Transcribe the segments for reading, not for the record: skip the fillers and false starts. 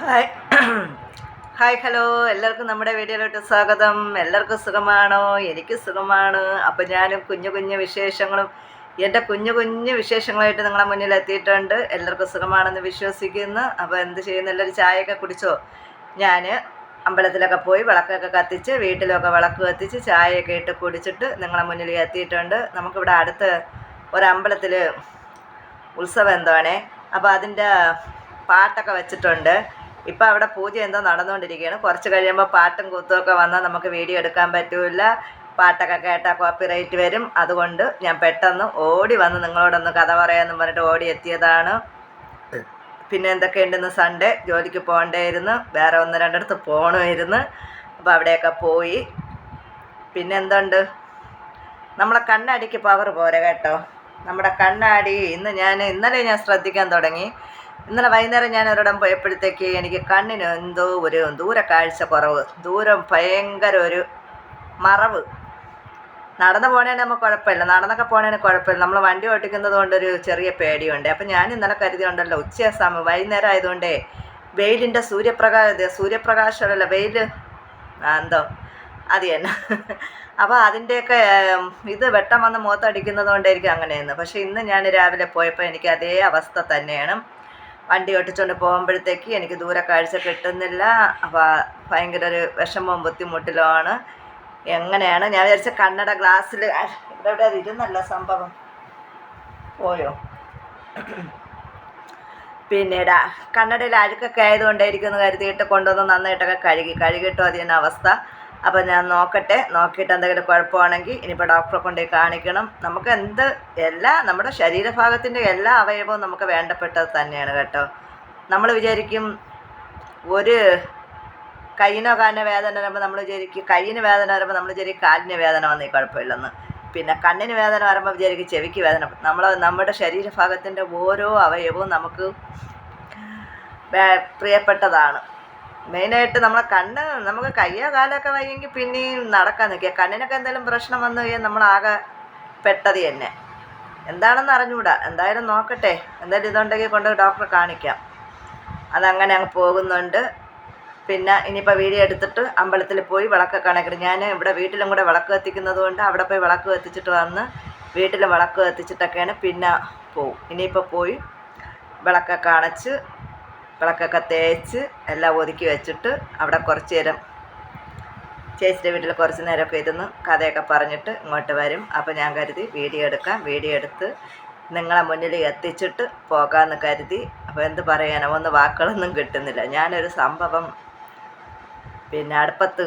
Hi hi hello എല്ലാവർക്കും നമ്മുടെ വീഡിയോയിലോട്ട് സ്വാഗതം. എല്ലാവർക്കും സുഖമാണോ? എനിക്ക് സുഖമാണ്. അപ്പോൾ ഞാനും കുഞ്ഞു കുഞ്ഞു വിശേഷങ്ങളും എൻ്റെ കുഞ്ഞു കുഞ്ഞു വിശേഷങ്ങളായിട്ട് നിങ്ങളുടെ മുന്നിൽ എത്തിയിട്ടുണ്ട്. എല്ലാവർക്കും സുഖമാണെന്ന് വിശ്വസിക്കുന്നു. അപ്പോൾ എന്ത് ചെയ്യുന്നു? എല്ലാവരും ചായയൊക്കെ കുടിച്ചോ? ഞാൻ അമ്പലത്തിലൊക്കെ പോയി വിളക്കൊക്കെ കത്തിച്ച് വീട്ടിലൊക്കെ വിളക്ക് കത്തിച്ച് ചായയൊക്കെ ഇട്ട് കുടിച്ചിട്ട് നിങ്ങളുടെ മുന്നിൽ എത്തിയിട്ടുണ്ട്. നമുക്കിവിടെ അടുത്ത് ഒരമ്പലത്തിൽ ഉത്സവം എന്താണേ, അപ്പോൾ അതിൻ്റെ പാട്ടൊക്കെ വെച്ചിട്ടുണ്ട്. ഇപ്പം അവിടെ പൂജ എന്തോ നടന്നുകൊണ്ടിരിക്കുകയാണ്. കുറച്ച് കഴിയുമ്പോൾ പാട്ടും കൂത്തുമൊക്കെ വന്നാൽ നമുക്ക് വീഡിയോ എടുക്കാൻ പറ്റില്ല. പാട്ടൊക്കെ കേട്ടാൽ കോപ്പിറൈറ്റ് വരും. അതുകൊണ്ട് ഞാൻ പെട്ടെന്ന് ഓടി വന്ന് നിങ്ങളോടൊന്ന് കഥ പറയാമെന്നും പറഞ്ഞിട്ട് ഓടി എത്തിയതാണ്. പിന്നെ എന്തൊക്കെയുണ്ടെന്ന് സൺഡേ ജോലിക്ക് പോകേണ്ടായിരുന്നു, വേറെ ഒന്ന് രണ്ടിടത്ത് പോകണമായിരുന്നു. അപ്പോൾ അവിടെയൊക്കെ പോയി. പിന്നെ എന്തുണ്ട്, നമ്മളെ കണ്ണാടിക്ക് പവർ പോരെ കേട്ടോ. നമ്മുടെ കണ്ണാടി ഇന്നലെ ഞാൻ ശ്രദ്ധിക്കാൻ തുടങ്ങി. ഇന്നലെ വൈകുന്നേരം ഞാൻ ഒരിടം പോയപ്പോഴത്തേക്ക് എനിക്ക് കണ്ണിന് എന്തോ ഒരു കാഴ്ച കുറവ്, ദൂരം ഭയങ്കര ഒരു മറവ്. നടന്നു പോകണേന് നമുക്ക് കുഴപ്പമില്ല, നടന്നൊക്കെ പോകണേന് കുഴപ്പമില്ല. നമ്മൾ വണ്ടി ഓടിക്കുന്നത് കൊണ്ടൊരു ചെറിയ പേടിയുണ്ട്. അപ്പം ഞാൻ ഇന്നലെ കരുതിയുണ്ടല്ലോ ഉച്ചസമയം വൈകുന്നേരം ആയതുകൊണ്ടേ വെയിലിൻ്റെ സൂര്യപ്രകാശമല്ല വെയിൽ എന്തോ അത് തന്നെ. അപ്പോൾ അതിൻ്റെയൊക്കെ ഇത് വെട്ടം വന്ന് മുഖത്തടിക്കുന്നത് കൊണ്ടായിരിക്കും അങ്ങനെയെന്ന്. പക്ഷേ ഇന്ന് ഞാൻ രാവിലെ പോയപ്പോൾ എനിക്ക് അതേ അവസ്ഥ തന്നെയാണ്. വണ്ടി ഓട്ടിച്ചുകൊണ്ട് പോകുമ്പോഴത്തേക്ക് എനിക്ക് കാഴ്ച കിട്ടുന്നില്ല. അപ്പോൾ ഭയങ്കര ഒരു വിഷമവും ബുദ്ധിമുട്ടിലുമാണ്. എങ്ങനെയാണ് ഞാൻ വിചാരിച്ച കണ്ണട ഗ്ലാസ്സിൽ ഇവിടെ ഇരുന്നല്ല സംഭവം പോയോ. പിന്നീട് കണ്ണടയിൽ അഴുക്കൊക്കെ ആയതുകൊണ്ടായിരിക്കും എന്ന് കരുതിയിട്ട് കൊണ്ടുവന്ന് നന്നായിട്ടൊക്കെ കഴുകിയിട്ടും അതിന് അവസ്ഥ. അപ്പോൾ ഞാൻ നോക്കിയിട്ട് എന്തെങ്കിലും കുഴപ്പമാണെങ്കിൽ ഇനിയിപ്പോൾ ഡോക്ടറെ കൊണ്ടുപോയി കാണിക്കണം. നമുക്ക് നമ്മുടെ ശരീരഭാഗത്തിൻ്റെ എല്ലാ അവയവവും നമുക്ക് വേണ്ടപ്പെട്ടത് തന്നെയാണ് കേട്ടോ. നമ്മൾ വിചാരിക്കും ഒരു കൈയിനോ കാലിനോ വേദന വരുമ്പോൾ നമ്മൾ വിചാരിക്കും, കൈയിന് വേദന വരുമ്പോൾ നമ്മൾ വിചാരിക്കും കാലിന് വേദന വന്നേ കുഴപ്പമില്ലെന്ന്. പിന്നെ കണ്ണിന് വേദന വരുമ്പോൾ വിചാരിക്കും ചെവിക്ക് വേദന. നമ്മുടെ ശരീരഭാഗത്തിൻ്റെ ഓരോ അവയവവും നമുക്ക് പ്രിയപ്പെട്ടതാണ്. മെയിനായിട്ട് നമ്മളെ കണ്ണ്, നമുക്ക് കയ്യോ കാലൊക്കെ വയ്യെങ്കിൽ പിന്നെയും നടക്കാൻ നിൽക്കുക. കണ്ണിനൊക്കെ എന്തെങ്കിലും പ്രശ്നം വന്നു കഴിഞ്ഞാൽ നമ്മളാകെ പെട്ടത് തന്നെ. എന്താണെന്ന് അറിഞ്ഞുകൂടാ. എന്തായാലും നോക്കട്ടെ, എന്തായാലും ഇതുണ്ടെങ്കിൽ കൊണ്ട് ഡോക്ടറെ കാണിക്കാം. അതങ്ങനെ അങ്ങ് പോകുന്നുണ്ട്. പിന്നെ ഇനിയിപ്പോൾ വീഡിയോ എടുത്തിട്ട് അമ്പലത്തിൽ പോയി വിളക്കൊക്കെ അണയ്ക്കണം. ഞാൻ ഇവിടെ വീട്ടിലും കൂടെ വിളക്ക് കത്തിക്കുന്നത് കൊണ്ട് അവിടെ പോയി വിളക്ക് കത്തിച്ചിട്ട് വന്ന് വീട്ടിൽ വിളക്ക് കത്തിച്ചിട്ടൊക്കെയാണ് പിന്നെ പോവും. ഇനിയിപ്പോൾ പോയി വിളക്കൊക്കെ അണച്ച് വിളക്കൊക്കെ തേച്ച് എല്ലാം ഒതുക്കി വെച്ചിട്ട് അവിടെ കുറച്ച് നേരം ചേച്ചിയുടെ വീട്ടിൽ കുറച്ച് നേരമൊക്കെ ഇരുന്ന് കഥയൊക്കെ പറഞ്ഞിട്ട് ഇങ്ങോട്ട് വരും. അപ്പോൾ ഞാൻ കരുതി വീഡിയോ എടുക്കാം, വീഡിയോ എടുത്ത് നിങ്ങളെ മുന്നിൽ എത്തിച്ചിട്ട് പോകാമെന്ന് കരുതി. അപ്പോൾ എന്ത് പറയാനോ, വാക്കുകളൊന്നും കിട്ടുന്നില്ല. ഞാനൊരു സംഭവം പിന്നെ അടുപ്പത്ത്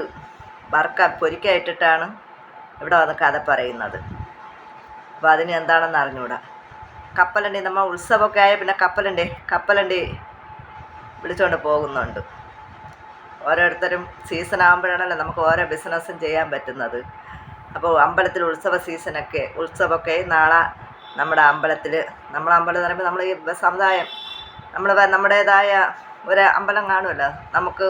പൊരിക്കായിട്ടിട്ടാണ് ഇവിടെ വന്ന് കഥ പറയുന്നത്. അപ്പോൾ അതിന് എന്താണെന്ന് അറിഞ്ഞൂടാ. കപ്പലണ്ടി നമ്മൾ ഉത്സവമൊക്കെ ആയ പിന്നെ കപ്പലണ്ടി വിളിച്ചുകൊണ്ട് പോകുന്നുണ്ട്. ഓരോരുത്തരും സീസൺ ആകുമ്പോഴാണല്ലോ നമുക്ക് ഓരോ ബിസിനസ്സും ചെയ്യാൻ പറ്റുന്നത്. അപ്പോൾ അമ്പലത്തിൽ ഉത്സവമൊക്കെ നാളെ നമ്മുടെ അമ്പലത്തിൽ, നമ്മളെ അമ്പലം എന്ന് പറയുമ്പോൾ നമ്മൾ ഈ സമുദായം നമ്മുടേതായ ഒരു അമ്പലം കാണുമല്ലോ. നമുക്ക്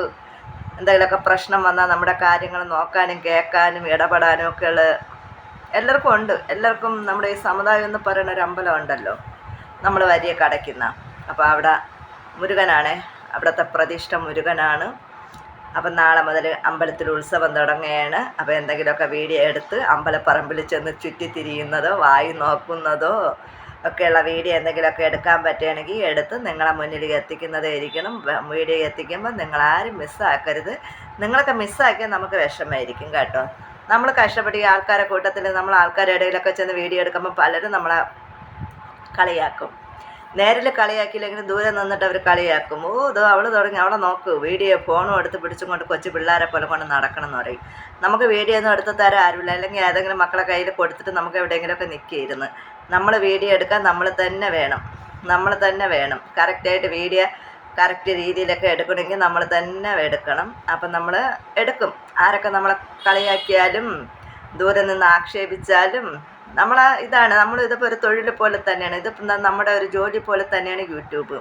എന്തെങ്കിലുമൊക്കെ പ്രശ്നം വന്നാൽ നമ്മുടെ കാര്യങ്ങൾ നോക്കാനും കേൾക്കാനും ഇടപെടാനും ഒക്കെയുള്ള എല്ലാവർക്കും ഉണ്ട്. എല്ലാവർക്കും നമ്മുടെ ഈ സമുദായം എന്ന് പറയുന്ന ഒരു അമ്പലം ഉണ്ടല്ലോ, നമ്മൾ വരിയൊക്കെ അടയ്ക്കുന്ന. അപ്പോൾ അവിടെ മുരുകനാണ്, അവിടുത്തെ പ്രതിഷ്ഠ മുരുകനാണ്. അപ്പം നാളെ മുതൽ അമ്പലത്തിൽ ഉത്സവം തുടങ്ങുകയാണ്. അപ്പോൾ എന്തെങ്കിലുമൊക്കെ വീഡിയോ എടുത്ത് അമ്പലപ്പറമ്പിൽ ചെന്ന് ചുറ്റിത്തിരിയുന്നതോ വായി നോക്കുന്നതോ ഒക്കെയുള്ള വീഡിയോ എന്തെങ്കിലുമൊക്കെ എടുക്കാൻ പറ്റുകയാണെങ്കിൽ എടുത്ത് നിങ്ങളെ മുന്നിൽ എത്തിക്കുന്നതായിരിക്കണം. വീഡിയോ എത്തിക്കുമ്പോൾ നിങ്ങളാരും മിസ്സാക്കരുത്. നിങ്ങളൊക്കെ മിസ്സാക്കിയാൽ നമുക്ക് വിഷമമായിരിക്കും കേട്ടോ. നമ്മൾ കഷ്ടപ്പെട്ട് ഈ ആൾക്കാരെ കൂട്ടത്തിൽ നമ്മൾ ആൾക്കാരുടെ ഇടയിലൊക്കെ ചെന്ന് വീഡിയോ എടുക്കുമ്പോൾ പലരും നമ്മളെ കളിയാക്കും. നേരിൽ കളിയാക്കിയില്ലെങ്കിലും ദൂരെ നിന്നിട്ട് അവർ കളിയാക്കും. ഇതോ അവൾ തുടങ്ങി, അവളെ നോക്കൂ, വീഡിയോ ഫോണും എടുത്ത് പിടിച്ചും കൊണ്ട് കൊച്ചു പിള്ളേരെ പോലെ കൊണ്ട് നടക്കണം എന്ന് പറയും. നമുക്ക് വീഡിയോ ഒന്നും എടുത്ത് തരാൻ ആരുമില്ല. അല്ലെങ്കിൽ ഏതെങ്കിലും മക്കളെ കയ്യിൽ കൊടുത്തിട്ട് നമുക്ക് എവിടെയെങ്കിലുമൊക്കെ നിൽക്കിയിരുന്നു. നമ്മൾ വീഡിയോ എടുക്കാൻ നമ്മൾ തന്നെ വേണം. കറക്റ്റായിട്ട് വീഡിയോ കറക്റ്റ് രീതിയിലൊക്കെ എടുക്കണമെങ്കിൽ നമ്മൾ തന്നെ എടുക്കണം. അപ്പം നമ്മൾ എടുക്കും. ആരൊക്കെ നമ്മളെ കളിയാക്കിയാലും ദൂരെ നിന്ന് ആക്ഷേപിച്ചാലും നമ്മളിതിപ്പോൾ ഒരു തൊഴിൽ പോലെ തന്നെയാണ്. ഇതിപ്പം നമ്മുടെ ഒരു ജോലി പോലെ തന്നെയാണ് യൂട്യൂബ്.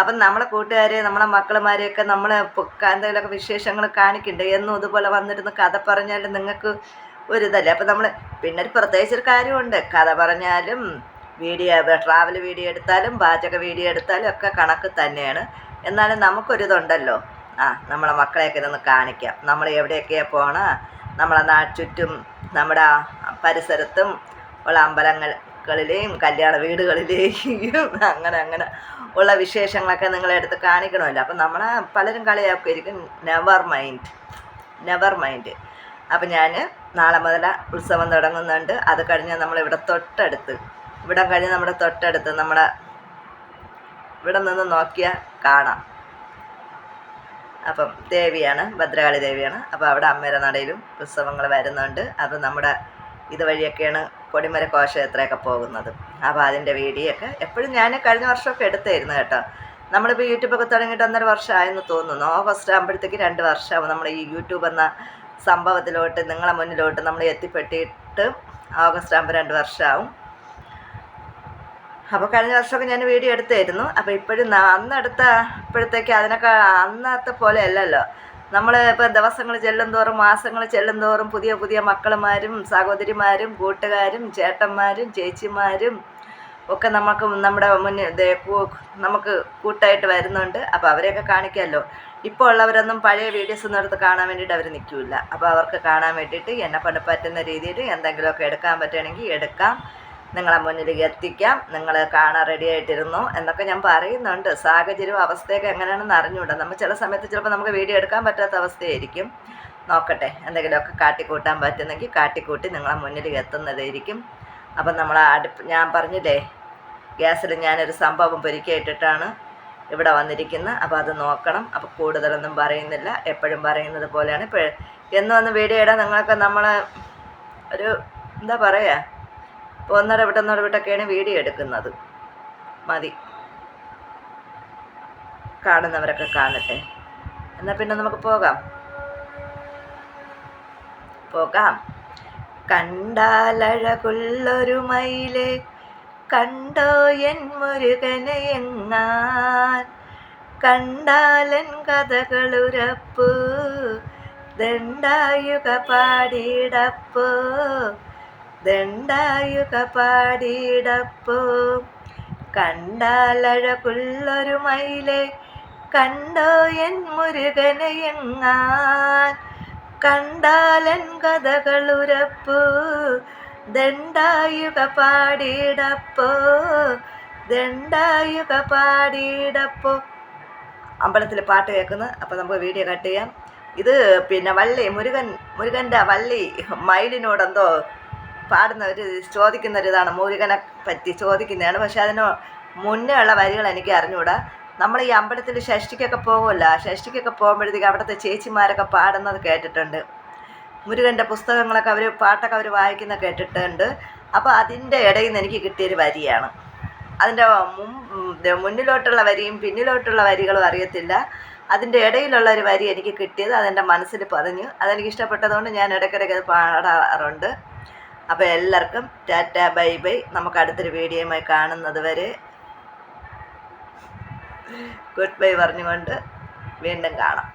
അപ്പം നമ്മളെ കൂട്ടുകാരെ, നമ്മളെ മക്കളുമാരെയൊക്കെ നമ്മൾ എന്തെങ്കിലുമൊക്കെ വിശേഷങ്ങൾ കാണിക്കണ്ടേ. എന്നും ഇതുപോലെ വന്നിരുന്ന് കഥ പറഞ്ഞാലും നിങ്ങൾക്ക് ഒരിതല്ലേ. അപ്പം നമ്മൾ പിന്നെ പ്രത്യേകിച്ചൊരു കാര്യമുണ്ട്. കഥ പറഞ്ഞാലും വീഡിയോ, ട്രാവൽ വീഡിയോ എടുത്താലും പാചക വീഡിയോ എടുത്താലും ഒക്കെ കണക്ക് തന്നെയാണ്. എന്നാലും നമുക്കൊരിതുണ്ടല്ലോ, നമ്മളെ മക്കളെയൊക്കെ ഇതൊന്ന് കാണിക്കാം, നമ്മൾ എവിടെയൊക്കെയാണ് പോണ, നമ്മളെ ചുറ്റും നമ്മുടെ പരിസരത്തും ഉള്ള അമ്പലങ്ങളിലെയും കല്യാണ വീടുകളിലെയും അങ്ങനെ അങ്ങനെ ഉള്ള വിശേഷങ്ങളൊക്കെ നിങ്ങളെടുത്ത് കാണിക്കണമല്ലോ. അപ്പം നമ്മളെ പലരും കളിയാക്കുമായിരിക്കും, നെവർ മൈൻഡ്. അപ്പം ഞാൻ നാളെ മുതൽ ഉത്സവം തുടങ്ങുന്നുണ്ട്. അത് കഴിഞ്ഞ് നമ്മളിവിടെ ഇവിടെ കഴിഞ്ഞ് നമ്മുടെ തൊട്ടടുത്ത് ഇവിടെ നിന്ന് നോക്കിയാൽ കാണാം. അപ്പം ദേവിയാണ്, ഭദ്രകാളി ദേവിയാണ്. അപ്പോൾ അവിടെ അമ്മയുടെ നടയിലും ഉത്സവങ്ങൾ വരുന്നുണ്ട്. അപ്പം നമ്മുടെ ഇതുവഴിയൊക്കെയാണ് കൊടിമര ഘോഷയാത്രയൊക്കെ പോകുന്നത്. അപ്പോൾ അതിൻ്റെ വീഡിയോ ഒക്കെ എപ്പോഴും ഞാൻ കഴിഞ്ഞ വർഷമൊക്കെ എടുത്തായിരുന്നു കേട്ടോ. നമ്മളിപ്പോൾ യൂട്യൂബൊക്കെ തുടങ്ങിയിട്ട് 1.5 വർഷമായെന്ന് തോന്നുന്നു. ഓഗസ്റ്റ് ആകുമ്പോഴത്തേക്ക് 2 വർഷമാവും നമ്മൾ ഈ യൂട്യൂബ് എന്ന സംഭവത്തിലോട്ട് നിങ്ങളെ മുന്നിലോട്ട് നമ്മൾ എത്തിപ്പെട്ടിട്ട്. ഓഗസ്റ്റ് ആകുമ്പോൾ 2 വർഷമാവും. അപ്പോൾ കഴിഞ്ഞ വർഷമൊക്കെ ഞാൻ വീഡിയോ എടുത്തായിരുന്നു. അപ്പോൾ ഇപ്പോഴും ഇപ്പോഴത്തേക്ക് അതിനൊക്കെ അന്നത്തെ പോലെ അല്ലല്ലോ. നമ്മൾ ഇപ്പോൾ ദിവസങ്ങൾ ചെല്ലും തോറും മാസങ്ങൾ ചെല്ലും തോറും പുതിയ പുതിയ മക്കളുമാരും സഹോദരിമാരും കൂട്ടുകാരും ചേട്ടന്മാരും ചേച്ചിമാരും ഒക്കെ നമ്മുടെ മുന്നിൽ നമുക്ക് കൂട്ടായിട്ട് വരുന്നുണ്ട്. അപ്പോൾ അവരെയൊക്കെ കാണിക്കാമല്ലോ. ഇപ്പോൾ ഉള്ളവരൊന്നും പഴയ വീഡിയോസൊന്നും എടുത്ത് കാണാൻ വേണ്ടിയിട്ട് അവർ നിൽക്കില്ല. അപ്പോൾ അവർക്ക് കാണാൻ വേണ്ടിയിട്ട് എന്നെ കൊണ്ട് പറ്റുന്ന രീതിയിൽ എന്തെങ്കിലുമൊക്കെ എടുക്കാൻ പറ്റുകയാണെങ്കിൽ എടുക്കാം, നിങ്ങളെ മുന്നിലേക്ക് എത്തിക്കാം, നിങ്ങൾ കാണാൻ റെഡി ആയിട്ടിരുന്നു എന്നൊക്കെ ഞാൻ പറയുന്നുണ്ട്. സാഹചര്യവും അവസ്ഥയൊക്കെ എങ്ങനെയാണെന്ന് അറിഞ്ഞുകൂടാ. നമ്മൾ ചില സമയത്ത് ചിലപ്പോൾ നമുക്ക് വീഡിയോ എടുക്കാൻ പറ്റാത്ത അവസ്ഥയായിരിക്കും. നോക്കട്ടെ, എന്തെങ്കിലുമൊക്കെ കാട്ടിക്കൂട്ടാൻ പറ്റുന്നെങ്കിൽ കാട്ടിക്കൂട്ടി നിങ്ങളെ മുന്നിലേക്ക് എത്തുന്നതായിരിക്കും. അപ്പം ഞാൻ പറഞ്ഞില്ലേ, ഗ്യാസിൽ ഞാനൊരു സംഭവം പൊരിക്കയിട്ടിട്ടാണ് ഇവിടെ വന്നിരിക്കുന്നത്. അപ്പോൾ അത് നോക്കണം. അപ്പോൾ കൂടുതലൊന്നും പറയുന്നില്ല, എപ്പോഴും പറയുന്നത് പോലെയാണ്. എന്നും വീഡിയോ ഇടാൻ നിങ്ങൾക്ക് ഒരു എന്താ പറയുക, ഒന്നര വിട്ടൊക്കെയാണ് വീഡിയോ എടുക്കുന്നത്. മതി, കാണുന്നവരൊക്കെ കാണട്ടെ. എന്നാൽ പിന്നെ നമുക്ക് പോകാം. കണ്ടാലഴകുള്ളൊരു മയിലെ കണ്ടോ എൻ മുരുകനെ എങ്ങാൻ, കണ്ടാലൻ കഥകളുരപ്പു ദണ്ഡായുക പാടിയിടപ്പോ, കണ്ടാലഴകുള്ളൊരു മയിലെ കണ്ടോ എൻ മുരുകനെ എങ്ങാൻ, കണ്ടാലൻ കഥകളുരപ്പു ദണ്ഡായുക പാടിയിടപ്പോ. അമ്പലത്തിൽ പാട്ട് കേൾക്കുന്നു. അപ്പോൾ നമുക്ക് വീഡിയോ കട്ട് ചെയ്യാം. ഇത് പിന്നെ മുരുകൻ്റെ വള്ളി മയിലിനോടെന്തോ ചോദിക്കുന്നൊരിതാണ്, മുരുകനെ പറ്റി ചോദിക്കുന്നതാണ്. പക്ഷെ അതിന് മുന്നേ ഉള്ള വരികൾ എനിക്ക് അറിഞ്ഞുകൂടാ. നമ്മൾ ഈ അമ്പലത്തിൽ ഷഷ്ടിക്കൊക്കെ പോകുമല്ലോ, ഷഷ്ടിക്കൊക്കെ പോകുമ്പോഴത്തേക്ക് അവിടുത്തെ ചേച്ചിമാരൊക്കെ പാടുന്നത് കേട്ടിട്ടുണ്ട്. മുരുകൻ്റെ പുസ്തകങ്ങളൊക്കെ പാട്ടൊക്കെ അവർ വായിക്കുന്ന കേട്ടിട്ടുണ്ട്. അപ്പോൾ അതിൻ്റെ ഇടയിൽ നിന്ന് എനിക്ക് കിട്ടിയൊരു വരിയാണ്. അതിൻ്റെ മുന്നിലോട്ടുള്ള വരിയും പിന്നിലോട്ടുള്ള വരികളും അറിയത്തില്ല. അതിൻ്റെ ഇടയിലുള്ള ഒരു വരി എനിക്ക് കിട്ടിയത് അതെൻ്റെ മനസ്സിൽ പതിഞ്ഞു. അതെനിക്ക് ഇഷ്ടപ്പെട്ടതുകൊണ്ട് ഞാൻ ഇടയ്ക്കിടയ്ക്ക് അത് പാടാറുണ്ട്. അപ്പോൾ എല്ലാവർക്കും ടാറ്റ, ബൈ ബൈ. നമുക്ക് അടുത്തൊരു വീഡിയോയുമായി കാണുന്നത് വരെ ഗുഡ് ബൈ പറഞ്ഞുകൊണ്ട് വീണ്ടും കാണാം.